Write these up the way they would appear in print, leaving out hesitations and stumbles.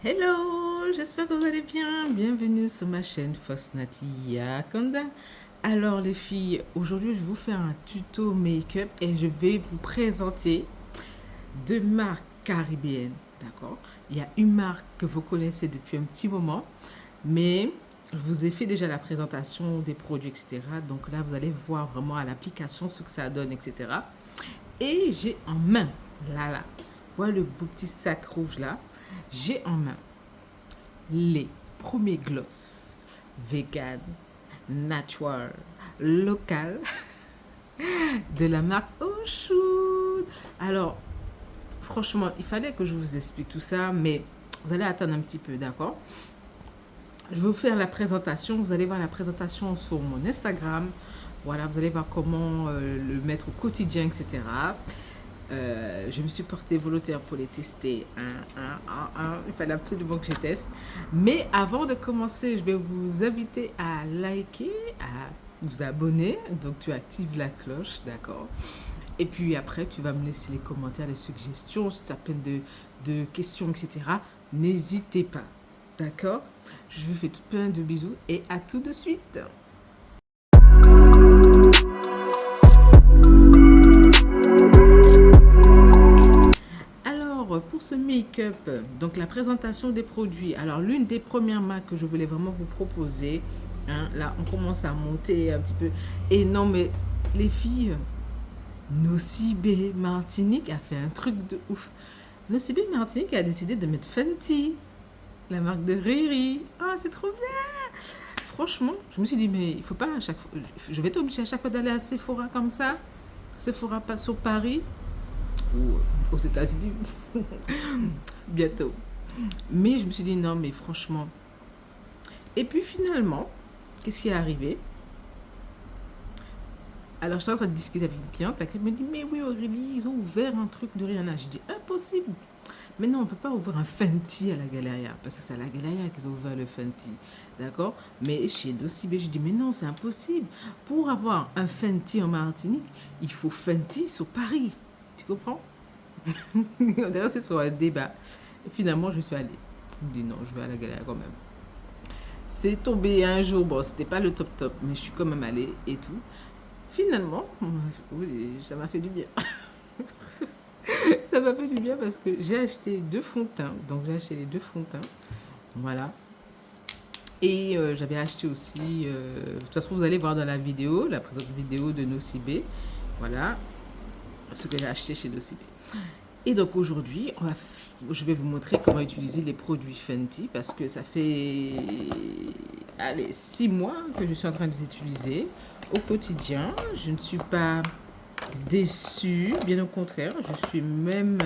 Hello, j'espère que vous allez bien. Bienvenue sur ma chaîne Fosnati Yakonda. Alors les filles, aujourd'hui je vais vous faire un tuto make-up et je vais vous présenter deux marques caribéennes, d'accord? Il y a une marque que vous connaissez depuis un petit moment, mais je vous ai fait déjà la présentation des produits, etc. Donc là, vous allez voir vraiment à l'application ce que ça donne, etc. Et j'ai en main, là, voilà le beau petit sac rouge là, j'ai en main les premiers gloss vegan, natural, local de la marque Oshun. Alors, franchement, il fallait que je vous explique tout ça, mais vous allez attendre un petit peu, d'accord? Je vais vous faire la présentation. Vous allez voir la présentation sur mon Instagram. Voilà, vous allez voir comment le mettre au quotidien, etc. Je me suis portée volontaire pour les tester. Il fallait absolument que je teste. Mais avant de commencer, je vais vous inviter à liker, à vous abonner. Donc tu actives la cloche, d'accord? Et puis après, tu vas me laisser les commentaires, les suggestions, si tu as plein de questions, etc. N'hésitez pas, d'accord? Je vous fais tout plein de bisous et à tout de suite. Alors, pour ce make-up, donc la présentation des produits. Alors, l'une des premières marques que je voulais vraiment vous proposer, hein, là, on commence à monter un petit peu. Et non, mais les filles, Nocibé Martinique a fait un truc de ouf. Nocibé Martinique a décidé de mettre Fenty, la marque de Riri. Ah, c'est trop bien! Franchement, je me suis dit, mais il faut pas à chaque fois. Je vais être obligée à chaque fois d'aller à Sephora comme ça. Sephora pas sur Paris ou aux États-Unis bientôt. Mais je me suis dit non, mais franchement. Et puis finalement, qu'est-ce qui est arrivé? Alors, je suis en train de discuter avec une cliente. La cliente me dit, mais oui, Aurélie, ils ont ouvert un truc de Rihanna. Je dis, impossible. Mais non, on ne peut pas ouvrir un Fenty à la Galeria. Parce que c'est à la Galeria qu'ils ont ouvert le Fenty. D'accord? Mais chez Nocibé, je dis, mais non, c'est impossible. Pour avoir un Fenty en Martinique, il faut Fenty sur Paris. Tu comprends? D'ailleurs, c'est sur un débat. Et finalement, je suis allée. Je me dis, non, je vais à la Galeria quand même. C'est tombé un jour, bon, c'était pas le top top, mais je suis quand même allée et tout. Finalement, oui, ça m'a fait du bien. Ça m'a fait du bien parce que j'ai acheté deux fonds de teint. Donc j'ai acheté les deux fonds de teint. Voilà. Et j'avais acheté aussi, de toute façon vous allez voir dans la vidéo, la présente vidéo de Nocibé. Voilà ce que j'ai acheté chez Nocibé. Et donc aujourd'hui, je vais vous montrer comment utiliser les produits Fenty parce que ça fait allez, 6 mois que je suis en train de les utiliser au quotidien. Je ne suis pas déçue, bien au contraire, je suis même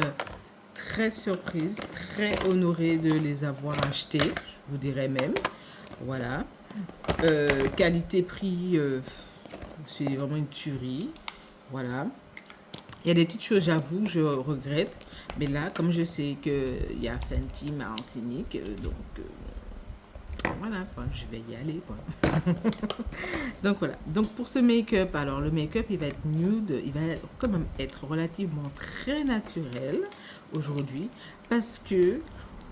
très surprise, très honorée de les avoir achetés, je vous dirais même. Voilà. Qualité-prix, c'est vraiment une tuerie. Voilà. Il y a des petites choses, j'avoue, je regrette. Mais là, comme je sais qu'il y a Fenty Martinique, donc voilà, quoi, je vais y aller, quoi. Donc voilà. Donc pour ce make-up, alors le make-up, il va être nude, il va quand même être relativement très naturel aujourd'hui parce que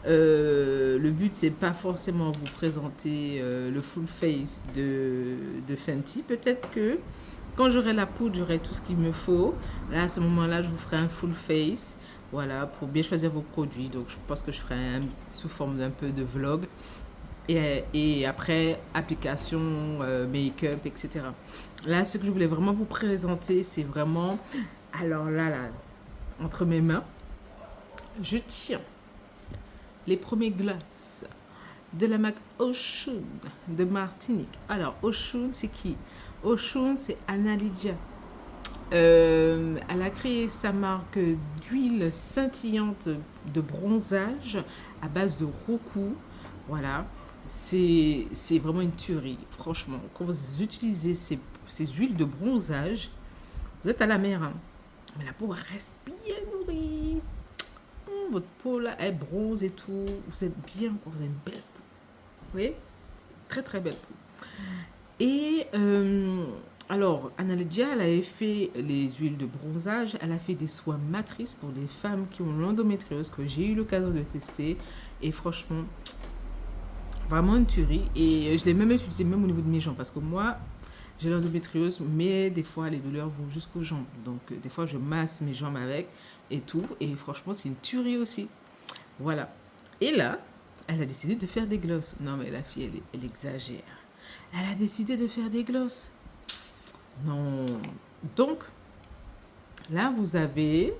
le but c'est pas forcément vous présenter le full face de Fenty. Peut-être que quand j'aurai la poudre, j'aurai tout ce qu'il me faut. Là, à ce moment-là, je vous ferai un full face. Voilà, pour bien choisir vos produits. Donc, je pense que je ferai sous forme d'un peu de vlog. Et après, application, make-up, etc. Là, ce que je voulais vraiment vous présenter, c'est vraiment... Alors là, entre mes mains, je tiens les premiers glaces de la marque Oshun de Martinique. Alors, Oshun, c'est qui? Oshun, c'est Anna Lydia. Elle a créé sa marque d'huile scintillante de bronzage à base de roku. Voilà. C'est vraiment une tuerie, franchement. Quand vous utilisez ces huiles de bronzage, vous êtes à la mer, hein. Mais la peau reste bien nourrie. Votre peau là, elle bronze et tout. Vous êtes bien, vous avez une belle peau. Vous voyez? Très très belle peau. Et Alors, Analgia, elle avait fait les huiles de bronzage, elle a fait des soins matrices pour des femmes qui ont l'endométriose que j'ai eu l'occasion de tester. Et franchement, vraiment une tuerie. Et je l'ai même utilisé même au niveau de mes jambes parce que moi, j'ai l'endométriose, mais des fois, les douleurs vont jusqu'aux jambes. Donc, des fois, je masse mes jambes avec et tout. Et franchement, c'est une tuerie aussi. Voilà. Et là, elle a décidé de faire des glosses. Non, mais la fille, elle exagère. Elle a décidé de faire des glosses. Non. Donc, là, vous avez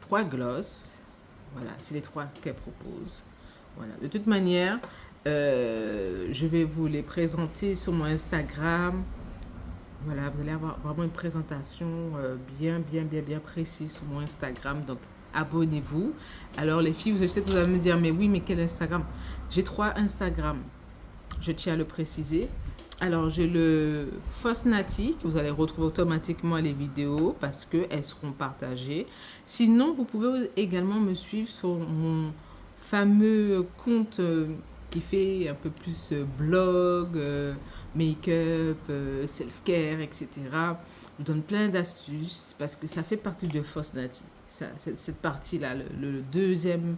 3 glosses. Voilà, c'est les 3 qu'elle propose. Voilà. De toute manière, je vais vous les présenter sur mon Instagram. Voilà, vous allez avoir vraiment une présentation bien précise sur mon Instagram. Donc, abonnez-vous. Alors, les filles, je sais que vous allez me dire, mais oui, mais quel Instagram? J'ai 3 Instagram. Je tiens à le préciser. Alors, j'ai le Fosnati, que vous allez retrouver automatiquement les vidéos parce qu'elles seront partagées. Sinon, vous pouvez également me suivre sur mon fameux compte qui fait un peu plus blog, make-up, self-care, etc. Je vous donne plein d'astuces parce que ça fait partie de Fosnati. Cette partie-là, le deuxième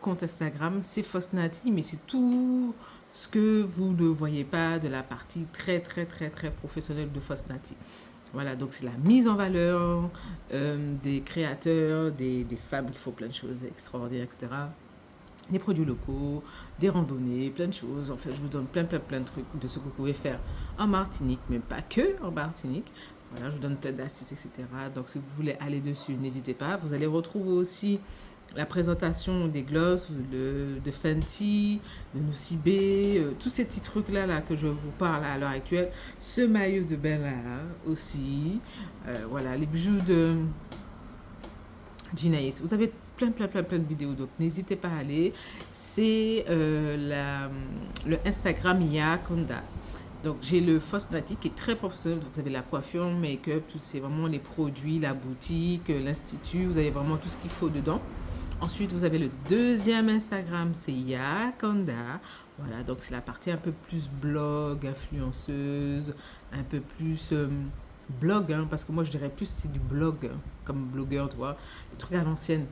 compte Instagram, c'est Fosnati, mais c'est tout ce que vous ne voyez pas de la partie très professionnelle de Fosnati. Voilà, donc c'est la mise en valeur des créateurs, des femmes qui font plein de choses extraordinaires, etc. Des produits locaux, des randonnées, plein de choses. En fait, je vous donne plein de trucs de ce que vous pouvez faire en Martinique, mais pas que en Martinique. Voilà, je vous donne plein d'astuces, etc. Donc, si vous voulez aller dessus, n'hésitez pas. Vous allez retrouver aussi la présentation des glosses, de Fenty, de Nocibé, tous ces petits trucs-là là, que je vous parle à l'heure actuelle. Ce maillot de Bella aussi. Voilà, les bijoux de Ginaïs. Vous avez plein de vidéos, donc n'hésitez pas à aller. C'est le Instagram Yakonda. Donc j'ai le Fosnati qui est très professionnel. Donc, vous avez la coiffure, make-up, tout c'est vraiment les produits, la boutique, l'institut. Vous avez vraiment tout ce qu'il faut dedans. Ensuite, vous avez le deuxième Instagram, c'est Yakonda. Voilà, donc c'est la partie un peu plus blog, influenceuse, un peu plus blog, hein, parce que moi je dirais plus c'est du blog, hein, comme blogueur, tu vois, des trucs à l'ancienne.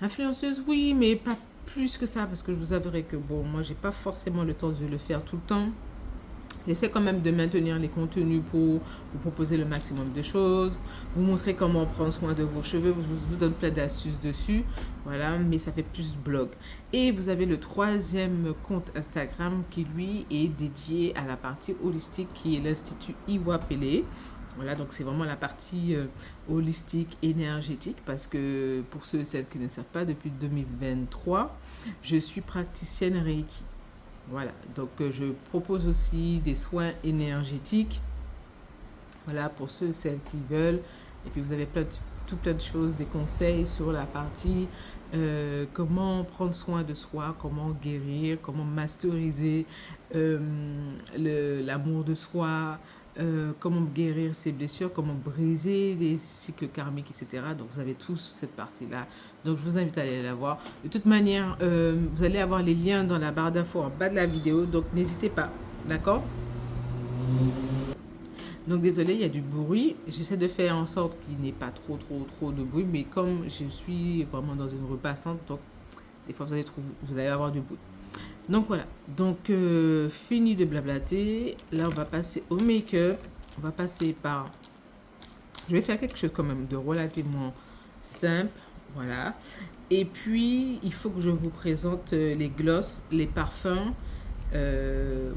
Influenceuse, oui, mais pas plus que ça, parce que je vous avouerai que bon, moi j'ai pas forcément le temps de le faire tout le temps. J'essaie quand même de maintenir les contenus pour vous proposer le maximum de choses, vous montrer comment prendre soin de vos cheveux, je vous donne plein d'astuces dessus, voilà, mais ça fait plus blog. Et vous avez le troisième compte Instagram qui lui est dédié à la partie holistique qui est l'Institut Iwapele. Voilà, donc c'est vraiment la partie holistique, énergétique, parce que pour ceux et celles qui ne savent pas, depuis 2023, je suis praticienne Reiki. Voilà, donc je propose aussi des soins énergétiques, voilà, pour ceux et celles qui veulent. Et puis vous avez plein de choses, des conseils sur la partie comment prendre soin de soi, comment guérir, comment masteriser l'amour de soi, comment guérir ses blessures, comment briser les cycles karmiques, etc. Donc vous avez tous cette partie-là. Donc je vous invite à aller la voir. De toute manière, vous allez avoir les liens dans la barre d'infos en bas de la vidéo. Donc n'hésitez pas. D'accord? Donc désolé, il y a du bruit. J'essaie de faire en sorte qu'il n'y ait pas trop de bruit. Mais comme je suis vraiment dans une rue passante, donc des fois vous allez avoir du bruit. Donc voilà, donc fini de blablater. Là, on va passer au make-up. On va passer par... Je vais faire quelque chose quand même de relativement simple. Voilà. Et puis, il faut que je vous présente les glosses, les parfums.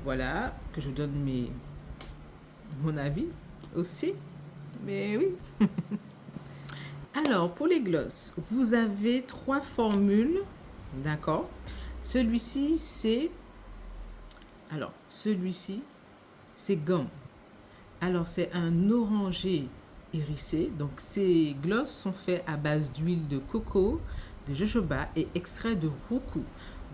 Voilà, que je donne mon avis aussi. Mais oui. Alors, pour les glosses, vous avez 3 formules. D'accord. Celui-ci, c'est... Alors, celui-ci, c'est gomme. Alors, c'est un orangé hérissé. Donc, ces glosses sont faits à base d'huile de coco, de jojoba et extrait de roucou.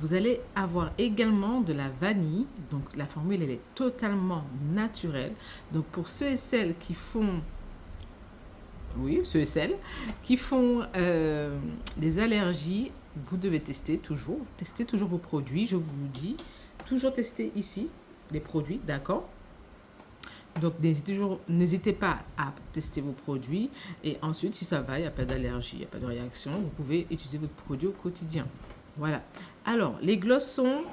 Vous allez avoir également de la vanille. Donc, la formule, elle est totalement naturelle. Donc, pour ceux et celles qui font... Oui, ceux et celles qui font des allergies, vous devez tester toujours vos produits, je vous dis. Toujours tester ici les produits, d'accord? Donc, n'hésitez pas à tester vos produits. Et ensuite, si ça va, il n'y a pas d'allergie, il n'y a pas de réaction, vous pouvez utiliser votre produit au quotidien. Voilà. Alors, les glosses sont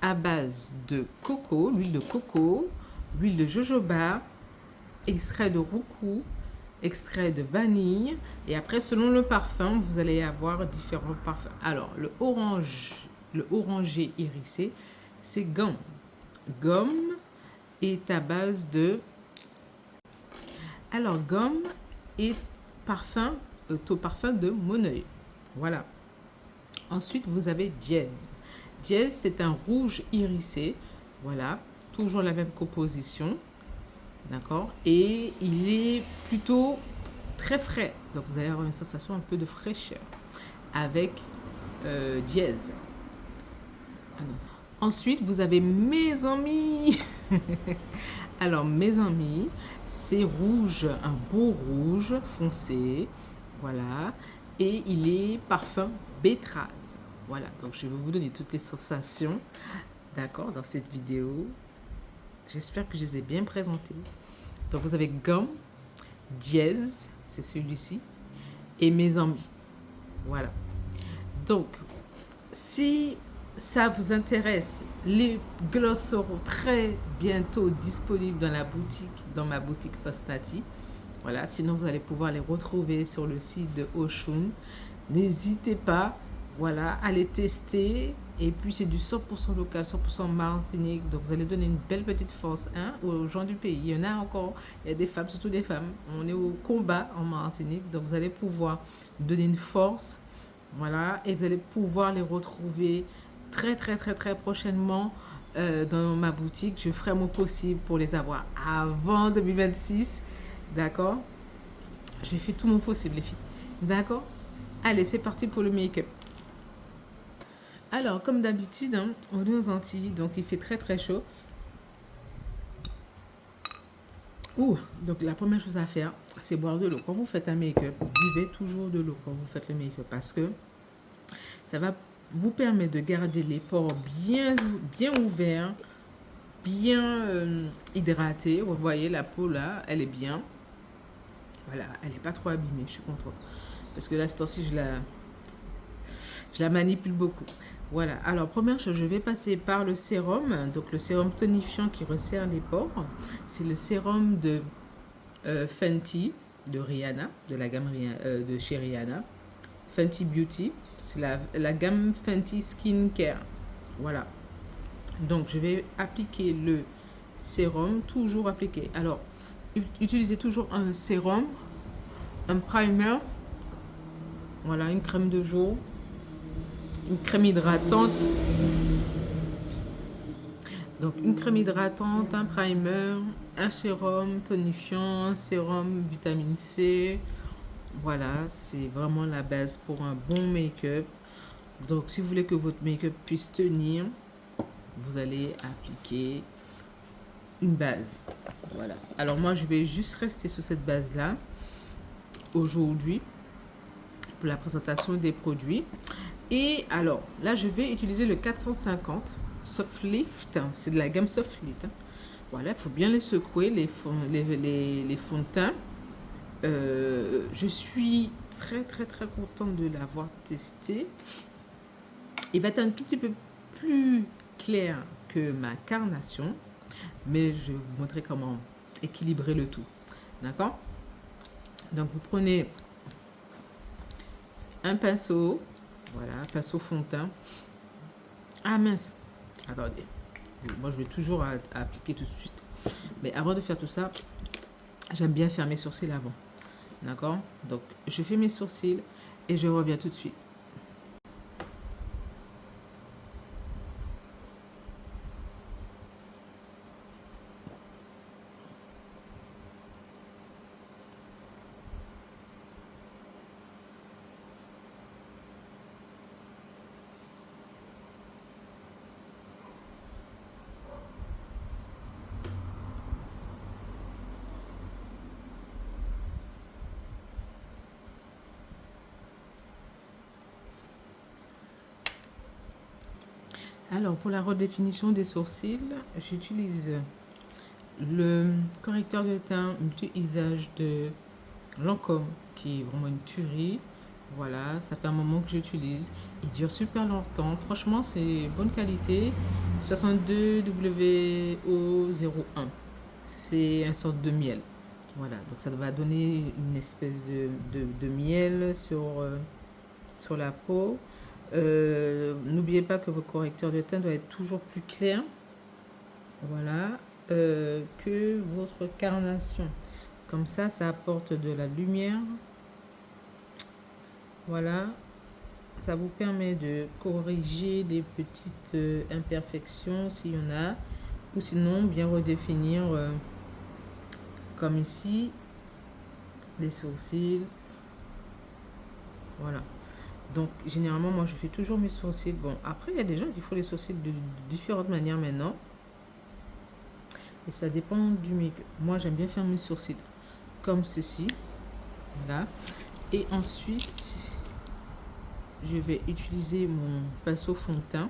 à base de coco, l'huile de coco, l'huile de jojoba, extrait de roucou, extrait de vanille. Et après, selon le parfum, vous allez avoir différents parfums. Alors, le orangé irisé, c'est gomme. Gomme est à base de... Alors, gomme et parfum, au parfum de Moneuil. Voilà. Ensuite, vous avez Dièse. Dièse, c'est un rouge irisé. Voilà. Toujours la même composition. D'accord. Et il est plutôt très frais. Donc, vous allez avoir une sensation un peu de fraîcheur avec Dièse. Ensuite, vous avez Mes Amis. Alors, Mes Amis, c'est rouge, un beau rouge foncé. Voilà. Et il est parfum betterave. Voilà. Donc, je vais vous donner toutes les sensations. D'accord, dans cette vidéo. J'espère que je les ai bien présentées. Donc, vous avez gomme, dièse, c'est celui-ci, et Mes Amis. Voilà. Donc, si ça vous intéresse, les glosses seront très bientôt disponibles dans ma boutique Fosnati. Voilà, sinon vous allez pouvoir les retrouver sur le site de Oshun. N'hésitez pas, voilà, à les tester. Et puis c'est du 100% local, 100% Martinique. Donc vous allez donner une belle petite force aux gens du pays. Il y en a encore, il y a des femmes, surtout des femmes. On est au combat en Martinique. Donc vous allez pouvoir donner une force. Voilà, et vous allez pouvoir les retrouver très prochainement dans ma boutique. Je ferai mon possible pour les avoir avant 2026. D'accord? Je fais tout mon possible, les filles. D'accord? Allez, c'est parti pour le make-up. Alors, comme d'habitude, hein, on est aux Antilles, donc il fait très chaud. Donc la première chose à faire, c'est boire de l'eau. Quand vous faites un make-up, buvez toujours de l'eau quand vous faites le make-up parce que ça va vous permettre de garder les pores bien ouverts, bien hydratés. Vous voyez, la peau là, elle est bien. Voilà, elle n'est pas trop abîmée, je suis contente. Parce que là, ce temps-ci, je la manipule beaucoup. Voilà, alors première chose, je vais passer par le sérum. Donc le sérum tonifiant qui resserre les pores. C'est le sérum de Fenty, de Rihanna, de la gamme de chez Rihanna. Fenty Beauty, c'est la gamme Fenty Skin Care. Voilà. Donc je vais appliquer le sérum, toujours appliqué. Alors, utilisez toujours un sérum, un primer, voilà, une crème de jour, une crème hydratante. Donc une crème hydratante, un primer, un sérum tonifiant, un sérum vitamine C. Voilà, c'est vraiment la base pour un bon make-up. Donc si vous voulez que votre make-up puisse tenir, vous allez appliquer une base. Voilà. Alors moi, je vais juste rester sur cette base-là aujourd'hui pour la présentation des produits. Et alors, là, je vais utiliser le 450 Soft Lift. C'est de la gamme Soft Lift. Voilà, il faut bien les secouer, les fonds de teint. Je suis très contente de l'avoir testé. Il va être un tout petit peu plus clair que ma carnation, mais je vais vous montrer comment équilibrer le tout. D'accord? Donc vous prenez un pinceau, voilà, un pinceau fond de teint. Ah mince, attendez, moi je vais toujours appliquer tout de suite, mais avant de faire tout ça, j'aime bien faire mes sourcils avant. D'accord? Donc je fais mes sourcils et je reviens tout de suite. Alors, pour la redéfinition des sourcils, j'utilise le correcteur de teint multi-usage de Lancôme, qui est vraiment une tuerie. Voilà, ça fait un moment que j'utilise. Il dure super longtemps. Franchement, c'est bonne qualité. 62 WO01. C'est une sorte de miel. Voilà, donc ça va donner une espèce de miel sur la peau. N'oubliez pas que votre correcteur de teint doit être toujours plus clair. Voilà, que votre carnation. Comme ça apporte de la lumière. Voilà, ça vous permet de corriger les petites imperfections s'il y en a, ou sinon bien redéfinir comme ici les sourcils. Voilà, donc généralement moi je fais toujours mes sourcils. Bon, après il y a des gens qui font les sourcils de différentes manières maintenant, et ça dépend du make-up. Moi j'aime bien faire mes sourcils comme ceci. Voilà, et ensuite je vais utiliser mon pinceau fond de teint.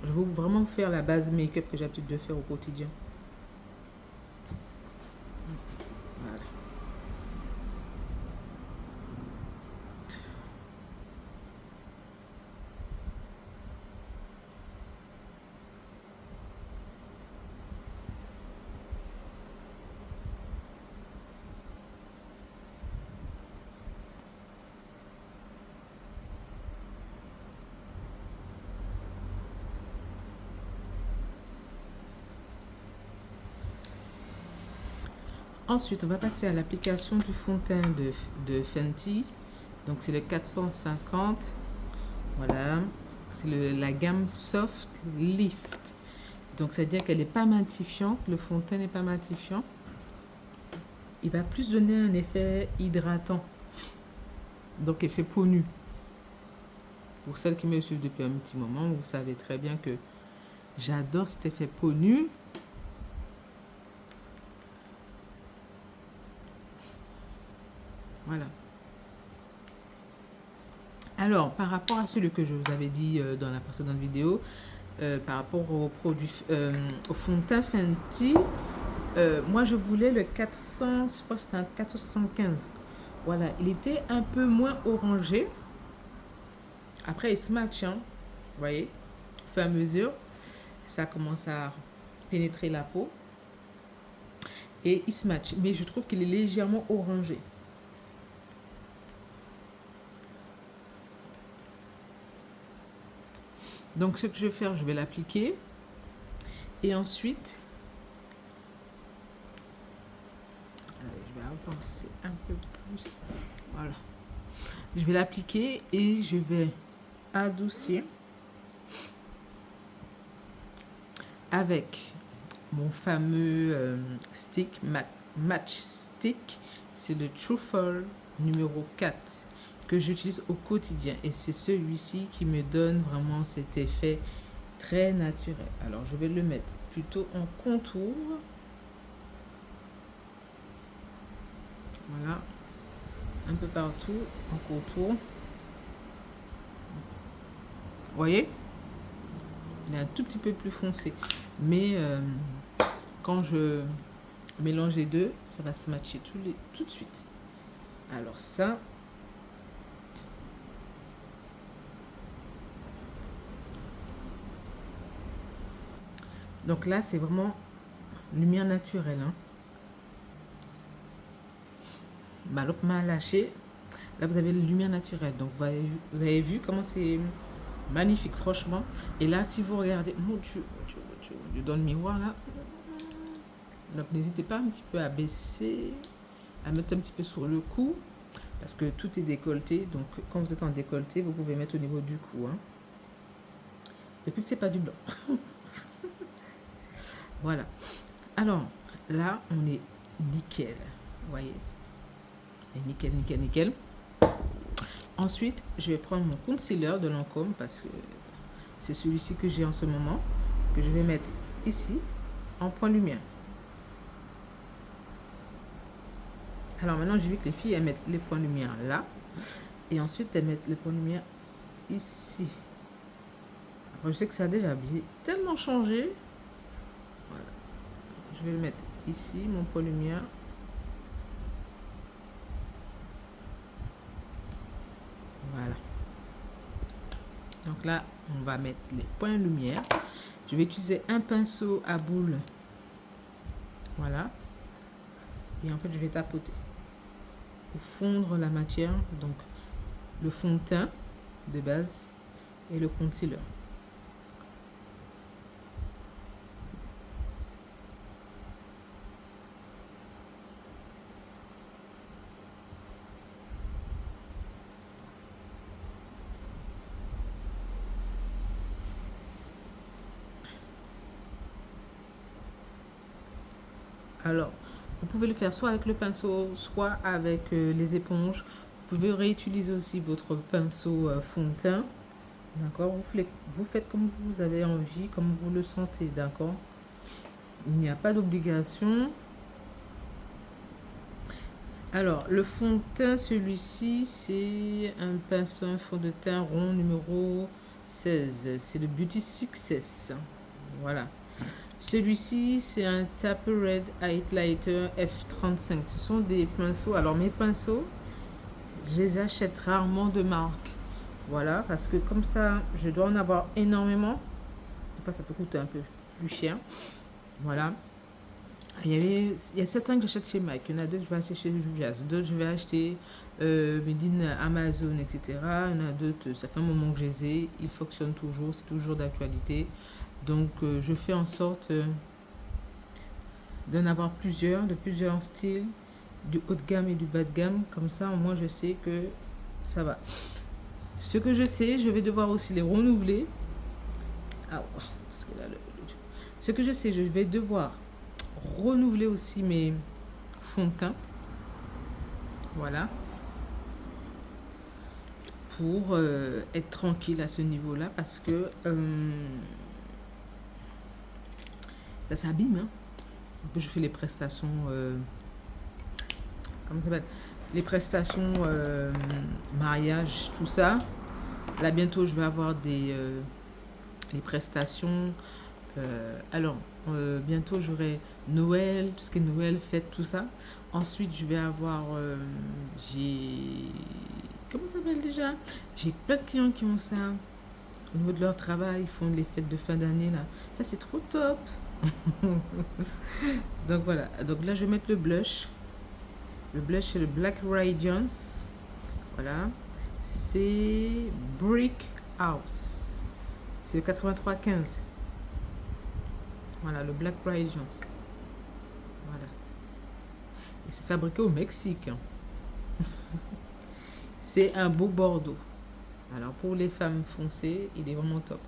Je vais vraiment faire la base make-up que j'ai l'habitude de faire au quotidien. Voilà. Ensuite, on va passer à l'application du fond de teint de Fenty. Donc, c'est le 450. Voilà. C'est la gamme Soft Lift. Donc, c'est-à-dire qu'elle n'est pas matifiante. Le fond de teint n'est pas matifiant. Il va plus donner un effet hydratant. Donc, effet peau nue. Pour celles qui me suivent depuis un petit moment, vous savez très bien que j'adore cet effet peau nue. Voilà. Alors, par rapport à celui que je vous avais dit dans la précédente vidéo, par rapport au produit, au fond de teint Fenty, moi je voulais le 400, je crois que c'était un 475. Voilà, il était un peu moins orangé. Après, il se match, hein. Vous voyez, au fur et à mesure, ça commence à pénétrer la peau. Et il se match, mais je trouve qu'il est légèrement orangé. Donc ce que je vais faire, je vais l'appliquer. Et ensuite, je vais avancer un peu plus. Voilà. Je vais l'appliquer et je vais adoucir avec mon fameux stick, match stick. C'est le Truffle numéro 4 que j'utilise au quotidien. Et c'est celui-ci qui me donne vraiment cet effet très naturel. Alors, je vais le mettre plutôt en contour. Voilà. Un peu partout, en contour. Vous voyez? Il est un tout petit peu plus foncé. Mais quand je mélange les deux, ça va se matcher tout de suite. Alors ça... Donc là, c'est vraiment lumière naturelle. Hein. Ma loupe m'a lâché. Là, vous avez la lumière naturelle. Donc, vous avez vu comment c'est magnifique, franchement. Et là, si vous regardez, mon Dieu, dans le miroir, là. Donc, n'hésitez pas un petit peu à baisser, à mettre un petit peu sur le cou. Parce que tout est décolleté. Donc, quand vous êtes en décolleté, vous pouvez mettre au niveau du cou. Hein. Et puis que c'est pas du blanc. Voilà. Alors, là, on est nickel. Vous voyez? Et nickel, nickel, nickel. Ensuite, je vais prendre mon concealer de Lancôme parce que c'est celui-ci que j'ai en ce moment, que je vais mettre ici, en point lumière. Alors maintenant, j'ai vu que les filles, elles mettent les points lumière là. Et ensuite, elles mettent les points lumière ici. Alors, je sais que ça a déjà tellement changé. Voilà. Je vais le mettre ici mon point lumière. Voilà. Donc là, on va mettre les points lumière. Je vais utiliser un pinceau à boule. Voilà. Et en fait, je vais tapoter pour fondre la matière. Donc, le fond de teint de base et le concealer. Alors, vous pouvez le faire soit avec le pinceau, soit avec les éponges. Vous pouvez réutiliser aussi votre pinceau fond de teint. D'accord, vous faites comme vous avez envie, comme vous le sentez, d'accord. Il n'y a pas d'obligation. Alors, le fond de teint, celui-ci, c'est un pinceau, un fond de teint rond numéro 16. C'est le Beauty Success. Voilà. Celui-ci, c'est un Taper Red Highlighter F35. Ce sont des pinceaux. Alors, mes pinceaux, je les achète rarement de marque. Voilà, parce que comme ça, je dois en avoir énormément. Ça peut coûter un peu plus cher. Voilà. Il y a certains que j'achète chez Mac. Il y en a d'autres que je vais acheter chez Juvias. D'autres, je vais acheter Medine Amazon, etc. Il y en a d'autres, ça fait un moment que je les ai. Ils fonctionnent toujours. C'est toujours d'actualité. Donc, je fais en sorte d'en avoir plusieurs, de plusieurs styles, du haut de gamme et du bas de gamme. Comme ça, au moins, je sais que ça va. Ce que je sais, je vais devoir aussi les renouveler. Ah ouais, parce que là, ce que je sais, je vais devoir renouveler aussi mes fonds de teint. Voilà. Pour être tranquille à ce niveau-là, parce que ça s'abîme. Hein. Je fais les prestations... comment ça s'appelle? Les prestations mariage, tout ça. Là, bientôt, je vais avoir les prestations. Alors, bientôt, j'aurai Noël, tout ce qui est Noël, fête, tout ça. Ensuite, je vais avoir... comment ça s'appelle déjà? J'ai plein de clients qui ont ça. Au niveau de leur travail, ils font les fêtes de fin d'année, là. Ça, c'est trop top. Donc, voilà. Donc là, je vais mettre le blush. Le blush, c'est le Black Radiance. Voilà. C'est Brick House. C'est le 8315. Voilà, le Black Radiance. Voilà. Et c'est fabriqué au Mexique. C'est un beau bordeaux. Alors, pour les femmes foncées, il est vraiment top.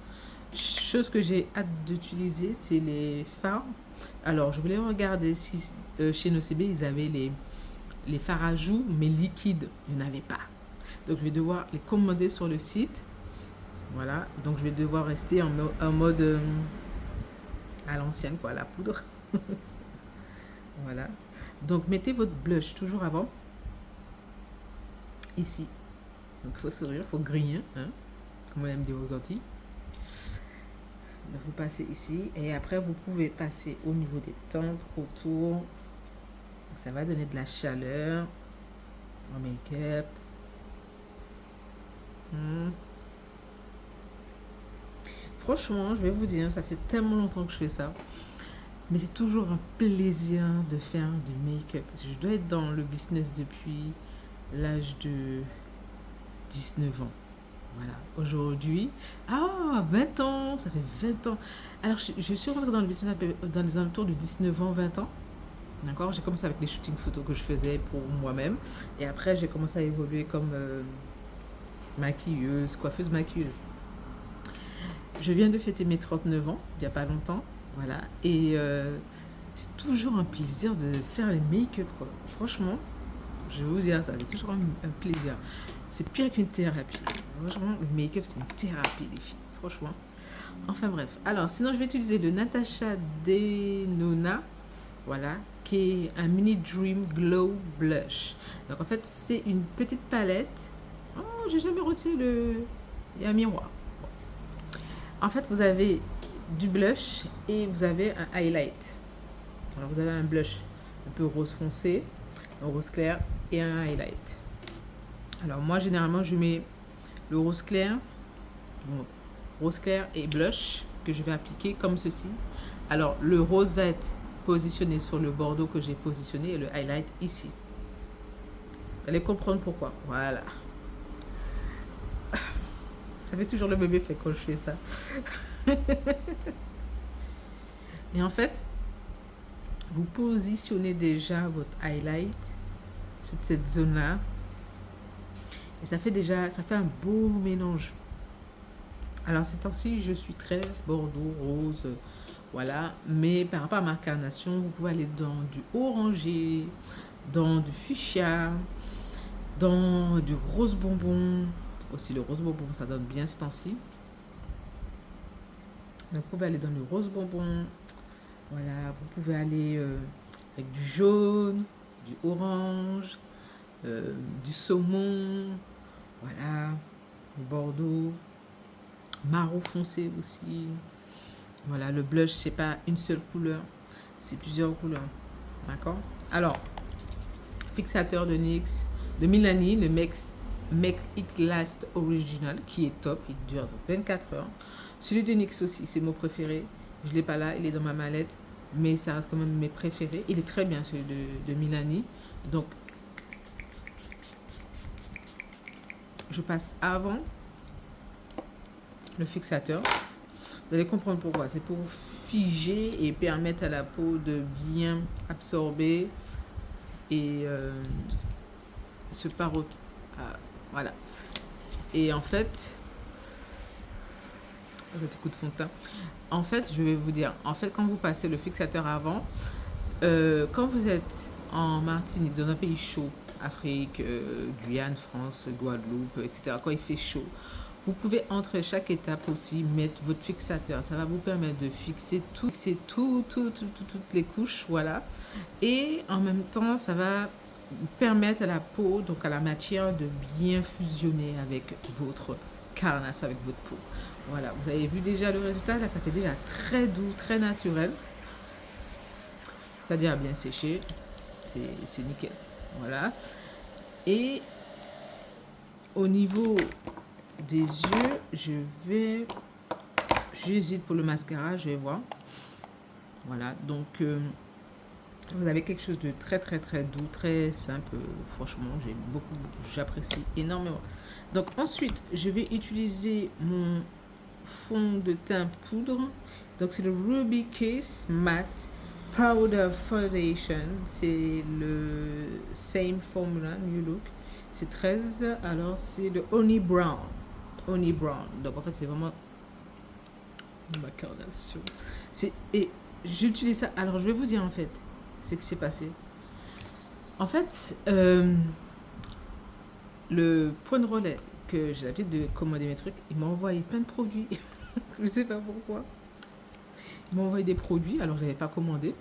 Chose que j'ai hâte d'utiliser, c'est les fards. Alors, je voulais regarder si chez Nocibé, ils avaient les fards à joues, mais liquides. Il n'y en avait pas. Donc, je vais devoir les commander sur le site. Voilà. Donc, je vais devoir rester en mode à l'ancienne, quoi, la poudre. Voilà. Donc, mettez votre blush toujours avant. Ici. Donc, il faut sourire, il faut griller, hein, comme on aime dire aux Antilles. Donc, vous passez ici. Et après, vous pouvez passer au niveau des tempes, autour. Ça va donner de la chaleur en make-up. Franchement, je vais vous dire, ça fait tellement longtemps que je fais ça. Mais c'est toujours un plaisir de faire du make-up. Parce que je dois être dans le business depuis l'âge de 19 ans. Voilà. Aujourd'hui, 20 ans, ça fait 20 ans. Alors, je suis rentrée dans le business dans les alentours de 19 ans, 20 ans. D'accord. J'ai commencé avec les shootings photos que je faisais pour moi-même. Et après, j'ai commencé à évoluer comme maquilleuse, coiffeuse maquilleuse. Je viens de fêter mes 39 ans, il n'y a pas longtemps. Voilà. Et c'est toujours un plaisir de faire les make-up, quoi. Franchement, je vais vous dire ça, c'est toujours un plaisir. C'est pire qu'une thérapie. Franchement, le make-up, c'est une thérapie, les filles. Franchement. Enfin bref. Alors, sinon, je vais utiliser le Natasha Denona. Voilà. Qui est un Mini Dream Glow Blush. Donc, en fait, c'est une petite palette. Oh, j'ai jamais retiré il y a un miroir. Bon. En fait, vous avez du blush et vous avez un highlight. Alors vous avez un blush un peu rose foncé, un rose clair et un highlight. Alors moi généralement je mets le rose clair, bon, rose clair et blush que je vais appliquer comme ceci. Alors le rose va être positionné sur le bordeaux que j'ai positionné et le highlight ici. Vous allez comprendre pourquoi. Voilà. Ça fait toujours le même effet quand je fais ça. Et en fait, vous positionnez déjà votre highlight sur cette zone-là. Et ça fait un beau mélange. Alors ces temps-ci, je suis très bordeaux, rose, voilà. Mais par rapport à ma carnation, vous pouvez aller dans du orangé, dans du fuchsia, dans du rose bonbon. Aussi le rose bonbon, ça donne bien ces temps-ci. Donc vous pouvez aller dans le rose bonbon. Voilà, vous pouvez aller avec du jaune, du orange, du saumon, voilà, le bordeaux, marron foncé aussi. Voilà, le blush, c'est pas une seule couleur, c'est plusieurs couleurs. D'accord? Alors, fixateur de NYX, de Milani, le Make It Last Original, qui est top, il dure 24 heures. Celui de NYX aussi, c'est mon préféré. Je ne l'ai pas là, il est dans ma mallette, mais ça reste quand même mes préférés. Il est très bien celui de Milani. Donc, je passe avant le fixateur. Vous allez comprendre pourquoi. C'est pour figer et permettre à la peau de bien absorber et se paroter. Voilà. Et en fait, un petit coup de fond de teint. En fait, je vais vous dire, en fait, quand vous passez le fixateur avant, quand vous êtes en Martinique, dans un pays chaud, Afrique, Guyane, France, Guadeloupe, etc., quand il fait chaud, vous pouvez entre chaque étape aussi mettre votre fixateur. Ça va vous permettre de fixer toutes les couches, voilà. Et en même temps, ça va permettre à la peau, donc à la matière, de bien fusionner avec votre carnation, avec votre peau. Voilà, vous avez vu déjà le résultat, là ça fait déjà très doux, très naturel. C'est-à-dire bien séché, c'est nickel. Voilà. Et au niveau des yeux, j'hésite pour le mascara, je vais voir. Voilà, donc vous avez quelque chose de très doux, très simple. Franchement, j'apprécie énormément. Donc ensuite, je vais utiliser mon fond de teint poudre. Donc c'est le Ruby Kiss Matte Powder Foundation. C'est le same formula, New Look. C'est 13. Alors c'est le Honey Brown. Honey Brown. Donc en fait c'est vraiment ma carnation. Et j'utilise ça. Alors je vais vous dire en fait ce qui s'est passé. En fait, le point de relais que j'ai l'habitude de commander mes trucs, il m'a envoyé plein de produits. Je ne sais pas pourquoi. Il m'a envoyé des produits, alors je n'avais pas commandé.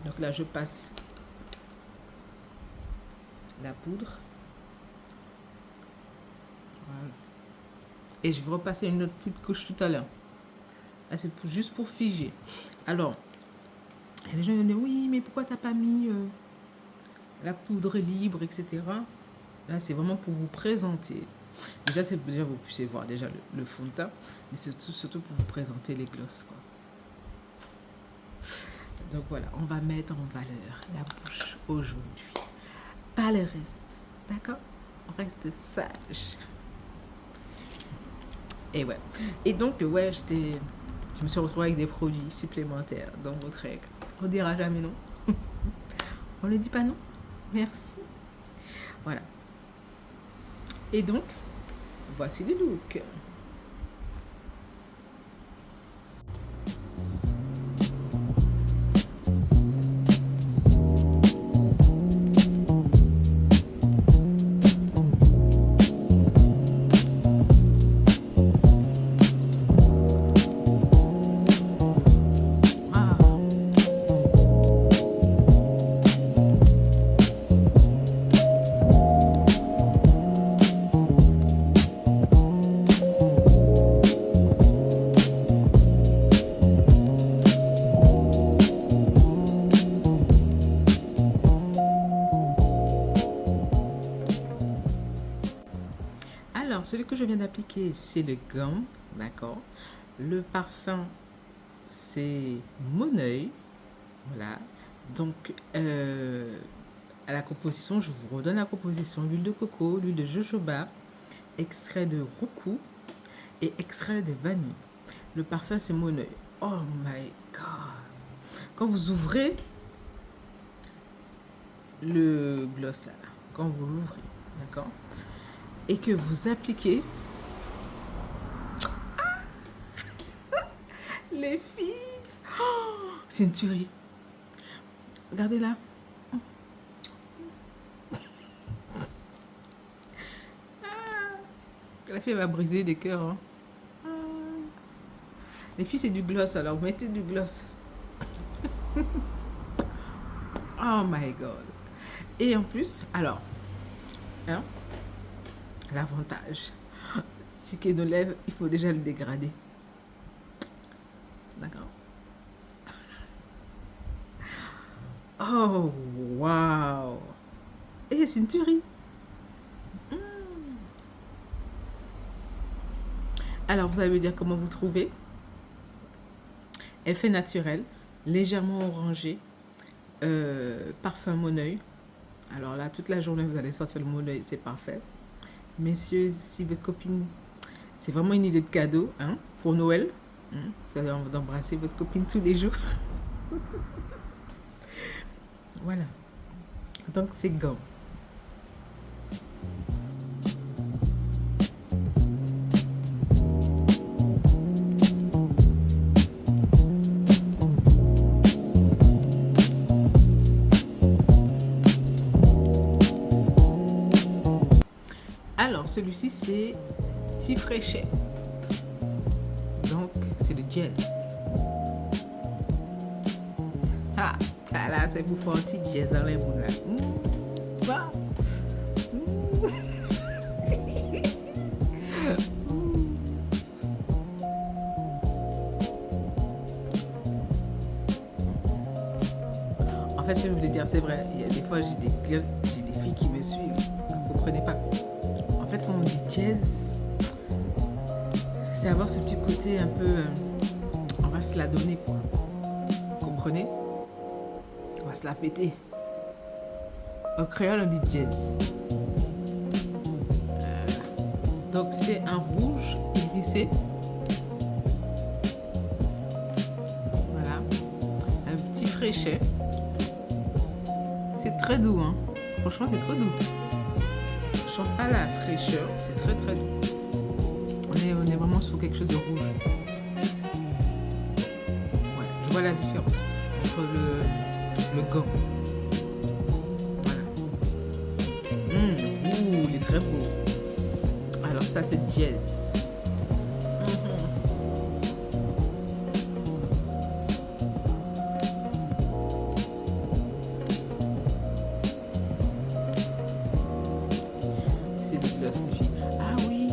Donc là, je passe la poudre. Voilà. Et je vais repasser une autre petite couche tout à l'heure. Là, c'est juste pour figer. Alors, les gens vont me dire, oui, mais pourquoi tu n'as pas mis la poudre libre, etc. Là, c'est vraiment pour vous présenter. Déjà, vous puissiez voir déjà le fond de teint, mais surtout pour vous présenter les glosses, quoi. Donc voilà, on va mettre en valeur la bouche aujourd'hui. Pas le reste, d'accord? On reste sage. Et ouais. Et donc, ouais, je me suis retrouvée avec des produits supplémentaires dans votre règle. On dira jamais non. On ne dit pas non. Merci. Voilà. Et donc, voici le look. celui que je viens d'appliquer, c'est le gum, d'accord. Le parfum, c'est Mon Oeil, voilà. Donc, à la composition, je vous redonne la composition. L'huile de coco, l'huile de jojoba, extrait de roucou et extrait de vanille. Le parfum, c'est Mon Oeil. Oh my God! Quand vous ouvrez le gloss là, quand vous l'ouvrez, d'accord, et que vous appliquez, les filles, oh, c'est une tuerie. Regardez là. La fille va briser des cœurs. Hein. Les filles, c'est du gloss, alors mettez du gloss. Oh my God. Et en plus, alors, hein, l'avantage, c'est que nos lèvres, il faut déjà le dégrader. D'accord. Oh, waouh. Et c'est une tuerie. Alors, vous allez me dire comment vous trouvez. Effet naturel, légèrement orangé, parfum Mon Oeil. Alors là, toute la journée, vous allez sortir le Mon Oeil, c'est parfait. Messieurs, si votre copine, c'est vraiment une idée de cadeau, hein, pour Noël, hein, ça va d'embrasser votre copine tous les jours. Voilà. Donc, c'est gant. Alors, celui-ci, c'est Petit Fréchet. Donc, c'est le jazz. Ah, là, c'est pour faire un petit jazz dans les boules là. Bah. En fait, je voulais dire, c'est vrai, il y a des fois, j'ai des filles qui me suivent, parce que vous ne comprenez pas. En fait, quand on dit jazz, c'est avoir ce petit côté un peu, on va se la donner, quoi. Vous comprenez? On va se la péter. Au créole, on dit jazz. Donc, c'est un rouge hérissé. Voilà. Un petit fréchet. C'est très doux, hein. Franchement, c'est très doux. Je sens pas la fraîcheur, c'est très très doux. On est vraiment sur quelque chose de rouge. Ouais, je vois la différence entre le gant. Voilà. Il est très beau. Alors ça, c'est jazz. C'est du gloss, les filles. Ah oui.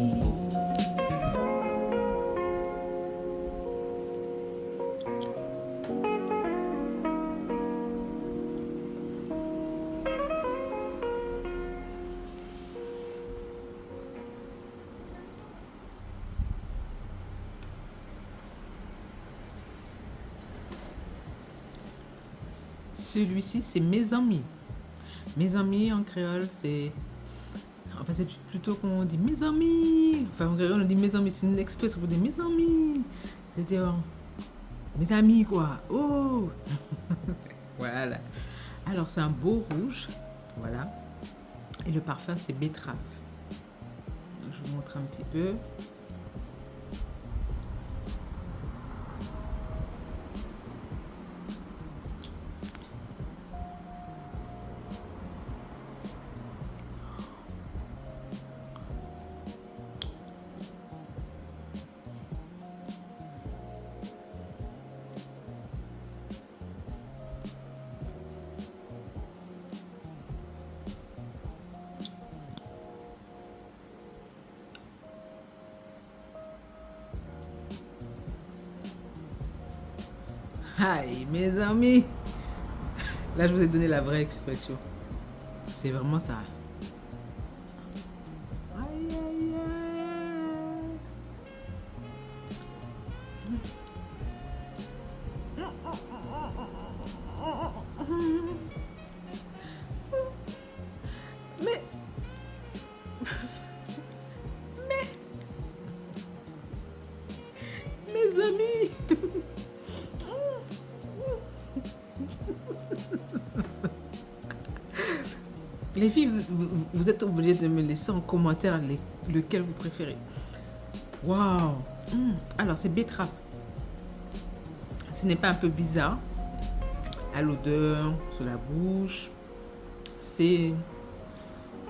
Celui-ci, c'est Mes Amis. Mes amis en créole, c'est. Enfin, c'est plutôt qu'on dit mes amis. Enfin, en créole, on dit mes amis. C'est une expression pour dire mes amis. C'était mes amis, quoi. Oh. Voilà. Alors, c'est un beau rouge. Voilà. Et le parfum, c'est betterave. Donc, je vous montre un petit peu. Aïe, mes amis. Là, je vous ai donné la vraie expression. C'est vraiment ça. Aïe, aïe, Mais, mes amis, les filles, vous êtes obligées de me laisser en commentaire lequel vous préférez. Waouh! Alors, c'est betterave. Ce n'est pas un peu bizarre à l'odeur, sur la bouche. C'est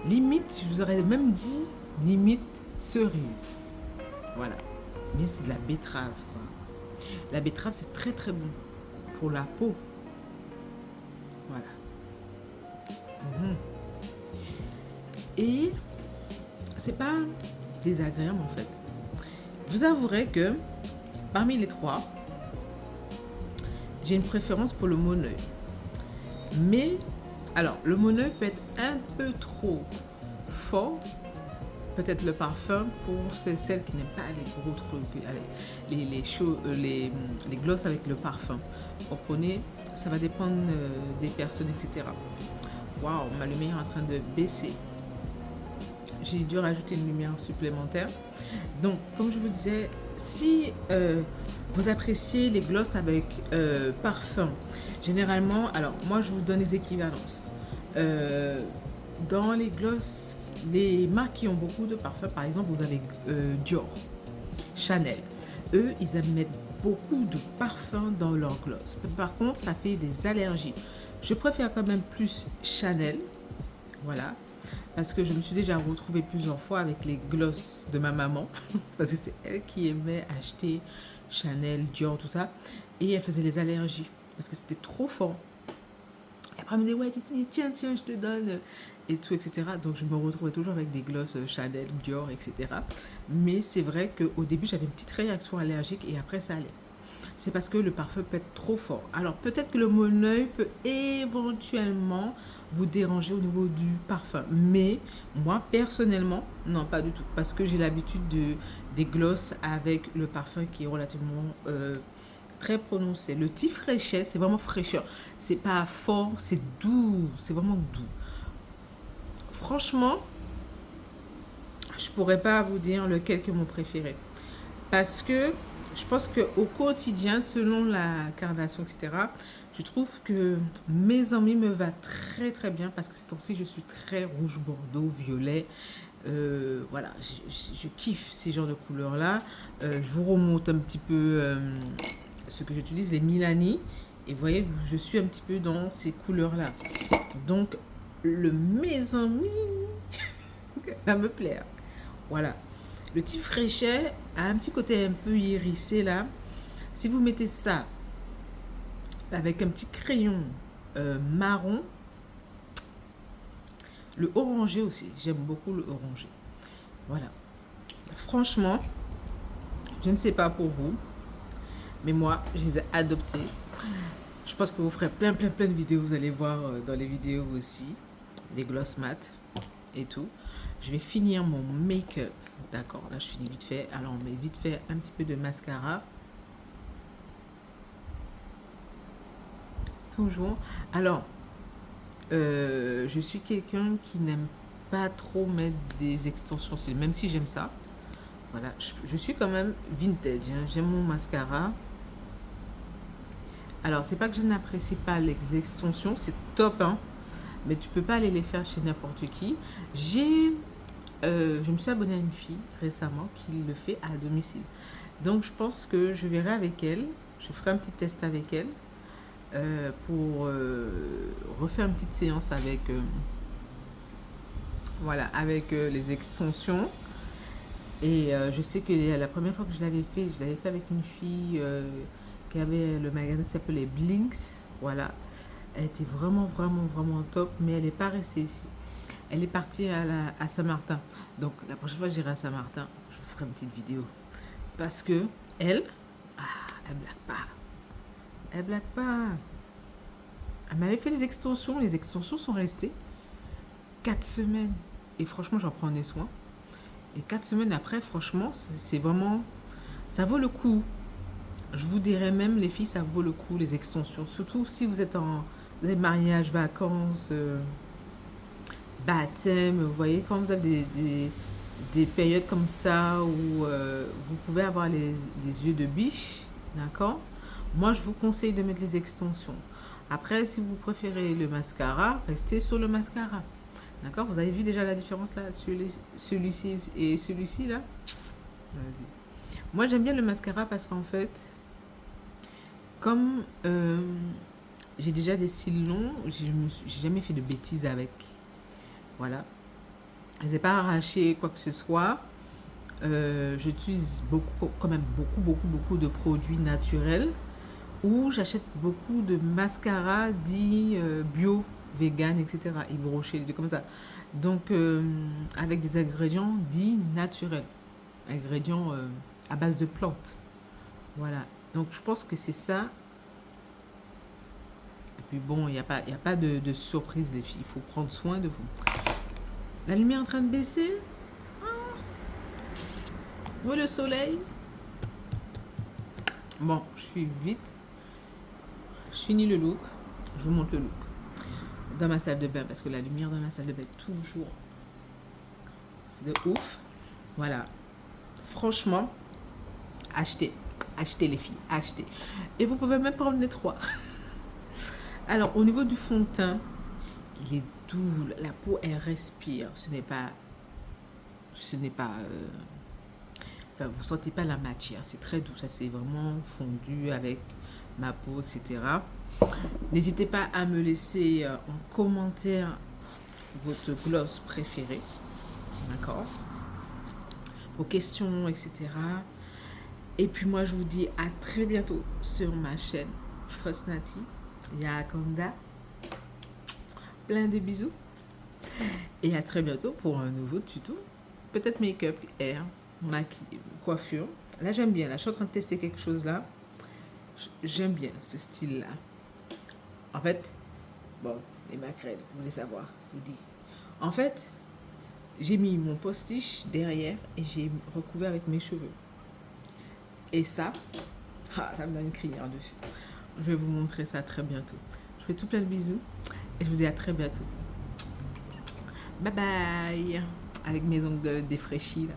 limite, je vous aurais même dit, limite cerise. Voilà. Mais c'est de la betterave, quoi. La betterave, c'est très très bon pour la peau. Voilà. Et c'est pas désagréable en fait. Vous avouerez que parmi les trois, j'ai une préférence pour le Moneuil. Mais, alors, le Moneuil peut être un peu trop fort. Peut-être le parfum pour celles qui n'aiment pas les gros trucs, les glosses avec le parfum. Vous comprenez, ça va dépendre des personnes, etc. Waouh, ma lumière est en train de baisser. J'ai dû rajouter une lumière supplémentaire. Donc, comme je vous disais, si vous appréciez les glosses avec parfum, généralement, alors moi je vous donne les équivalences. Dans les glosses, les marques qui ont beaucoup de parfums, par exemple, vous avez Dior, Chanel. Eux, ils aiment mettre beaucoup de parfums dans leurs glosses. Par contre, ça fait des allergies. Je préfère quand même plus Chanel, voilà, parce que je me suis déjà retrouvée plusieurs fois avec les glosses de ma maman, parce que c'est elle qui aimait acheter Chanel, Dior, tout ça, et elle faisait les allergies, parce que c'était trop fort. Et après, elle me dit, ouais, tiens, je te donne, et tout, etc. Donc, je me retrouvais toujours avec des glosses Chanel, Dior, etc. Mais c'est vrai qu'au début, j'avais une petite réaction allergique, et après, ça allait. C'est parce que le parfum peut être trop fort. Alors, peut-être que le Moneuil peut éventuellement vous déranger au niveau du parfum. Mais moi, personnellement, non, pas du tout. Parce que j'ai l'habitude des glosses avec le parfum qui est relativement très prononcé. Le petit fraîchet, c'est vraiment fraîcheur. C'est pas fort, c'est doux. C'est vraiment doux. Franchement, je pourrais pas vous dire lequel est mon préféré. Parce que je pense qu'au quotidien, selon la carnation, etc., je trouve que mes amis me va très très bien parce que ces temps-ci, je suis très rouge, bordeaux, violet. Voilà, je kiffe ces genres de couleurs-là. Je vous remonte un petit peu ce que j'utilise, les Milani. Et vous voyez, je suis un petit peu dans ces couleurs-là. Donc, mes amis va me plaire. Voilà. Le petit fraîchet a un petit côté un peu hérissé là. Si vous mettez ça avec un petit crayon marron, le orangé aussi, j'aime beaucoup le orangé. Voilà. Franchement, je ne sais pas pour vous, mais moi, je les ai adoptés. Je pense que vous ferez plein de vidéos. Vous allez voir dans les vidéos aussi, des gloss mat et tout. Je vais finir mon make-up. D'accord, là je finis vite fait. Alors on met vite fait un petit peu de mascara. Toujours. Alors, je suis quelqu'un qui n'aime pas trop mettre des extensions cils, même si j'aime ça. Voilà, je suis quand même vintage. Hein. J'aime mon mascara. Alors, c'est pas que je n'apprécie pas les extensions, c'est top, hein. Mais tu peux pas aller les faire chez n'importe qui. Je me suis abonnée à une fille récemment qui le fait à domicile. Donc je pense que je verrai avec elle, je ferai un petit test avec elle pour refaire une petite séance avec, voilà, avec les extensions. Et je sais que la première fois que je l'avais fait avec une fille qui avait le magasin qui s'appelait Blinks. Voilà, elle était vraiment top, mais elle n'est pas restée ici. Elle est partie à Saint-Martin. Donc, la prochaine fois que j'irai à Saint-Martin, je vous ferai une petite vidéo. Parce que elle blague pas. Elle blague pas. Elle m'avait fait les extensions. Les extensions sont restées 4 semaines. Et franchement, j'en prenais soin. Et 4 semaines après, franchement, c'est vraiment... Ça vaut le coup. Je vous dirais même, les filles, ça vaut le coup, les extensions. Surtout si vous êtes en les mariages, vacances, baptême. Vous voyez, quand vous avez des périodes comme ça où vous pouvez avoir les yeux de biche, d'accord? Moi, je vous conseille de mettre les extensions. Après, si vous préférez le mascara, restez sur le mascara. D'accord? Vous avez vu déjà la différence là, sur celui-ci et celui-ci là? Vas-y. Moi, j'aime bien le mascara parce qu'en fait, comme j'ai déjà des cils longs, j'ai jamais fait de bêtises avec. Voilà. Je n'ai pas arraché quoi que ce soit. J'utilise beaucoup, quand même beaucoup de produits naturels ou j'achète beaucoup de mascara dits bio, vegan, etc. Yves Rocher, des trucs comme ça. Donc, avec des ingrédients dits naturels, ingrédients à base de plantes. Voilà. Donc, je pense que c'est ça. Et puis bon, il y a pas de surprise, les filles. Il faut prendre soin de vous. La lumière est en train de baisser. Où est le soleil? Bon, je suis vite. Je finis le look. Je vous montre le look. Dans ma salle de bain, parce que la lumière dans ma salle de bain est toujours de ouf. Voilà. Franchement, achetez. Achetez les filles, achetez. Et vous pouvez même prendre les trois. Alors, au niveau du fond de teint, il est doux. La peau, elle respire. Ce n'est pas... Enfin, vous sentez pas la matière. C'est très doux. Ça, c'est vraiment fondu avec ma peau, etc. N'hésitez pas à me laisser en commentaire votre gloss préféré. D'accord? Vos questions, etc. Et puis moi, je vous dis à très bientôt sur ma chaîne Fosnati. Yakonda. Plein de bisous. Et à très bientôt pour un nouveau tuto. Peut-être make-up, hair, maquillage, coiffure. Là, j'aime bien. Là, je suis en train de tester quelque chose là. J'aime bien ce style-là. En fait, bon, les macrèdes, vous voulez savoir, je vous dis. En fait, j'ai mis mon postiche derrière et j'ai recouvert avec mes cheveux. Et ça, ça me donne une crinière dessus. Je vais vous montrer ça très bientôt. Je fais tout plein de bisous et je vous dis à très bientôt. Bye bye. Avec mes ongles défraîchis là.